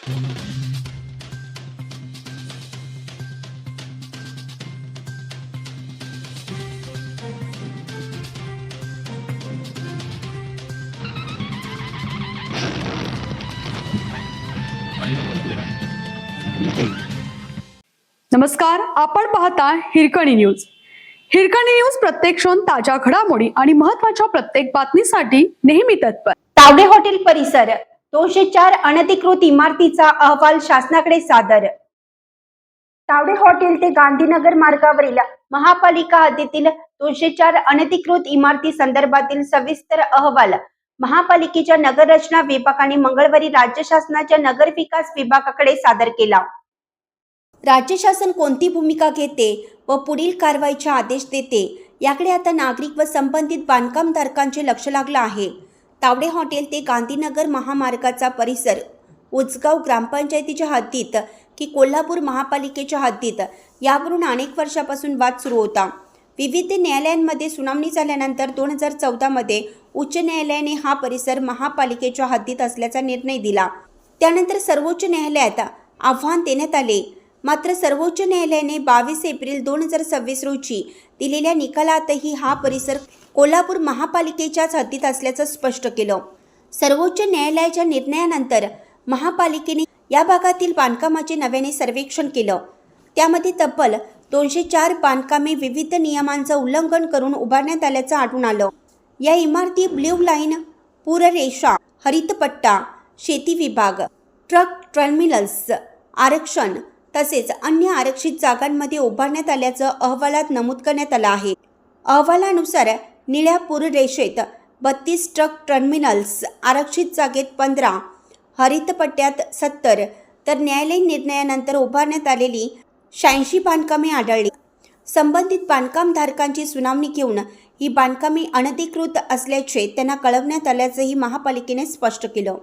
नमस्कार, आपण पाहता हिरकणी न्यूज. हिरकणी न्यूज प्रत्येक क्षण ताज्या घडामोडी आणि महत्त्वाच्या प्रत्येक बातमीसाठी नेहमी तत्पर. तावडे हॉटेल परिसर 204 अनधिकृत इमारतीचा अहवाल शासनाकडे सादर. तावडे हॉटेल ते गांधीनगर मार्गावरील महापालिका हद्दीतील 204 अनधिकृत इमारती संदर्भातील सविस्तर अहवाल महापालिकेच्या नगररचना विभागाने मंगळवारी राज्य शासनाच्या नगर विकास विभागाकडे सादर केला. राज्य शासन कोणती भूमिका घेते व पुढील कारवाईचे आदेश देते याकडे आता नागरिक व संबंधित बांधकामधारकांचे लक्ष लागलं आहे. तावडे हॉटेल ते गांधीनगर महामार्गाचा परिसर उचगाव ग्रामपंचायतीच्या हद्दीत की कोल्हापूर महापालिकेच्या हद्दीत यावरून अनेक वर्षापासून वाद सुरू होता. विविध न्यायालयांमध्ये सुनावणी झाल्यानंतर 2014 मध्ये उच्च न्यायालयाने हा परिसर महापालिकेच्या हद्दीत असल्याचा निर्णय दिला. त्यानंतर सर्वोच्च न्यायालयात आव्हान देण्यात आले. मात्र सर्वोच्च न्यायालयाने 22 एप्रिल 2026 रोजी दिलेल्या निकालातही हा परिसर कोल्हापूर महापालिकेच्याच हद्दीत असल्याचं स्पष्ट केलं. सर्वोच्च न्यायालयाच्या निर्णयानंतर महापालिकेने या भागातील बांधकामाचे नव्याने सर्वेक्षण केलं. त्यामध्ये तब्बल 204 बांधकामे विविध नियमांचं उल्लंघन करून उभारण्यात आल्याचं आढळून आलं. या इमारती ब्ल्यू लाईन, पूररेषा, हरितपट्टा, शेती विभाग, ट्रक टर्मिनल्स, आरक्षण तसेच अन्य आरक्षित जागांमध्ये उभारण्यात आल्याचं अहवालात नमूद करण्यात आलं आहे. अहवालानुसार निळ्या पूररेषेत 32 ट्रक टर्मिनल्स, आरक्षित जागेत 15, हरितपट्ट्यात 70 तर न्यायालयीन निर्णयानंतर उभारण्यात आलेली 86 बांधकामे आढळली. संबंधित बांधकामधारकांची सुनावणी घेऊन ही बांधकामे अनधिकृत असल्याचे त्यांना कळवण्यात आल्याचंही महापालिकेने स्पष्ट केलं.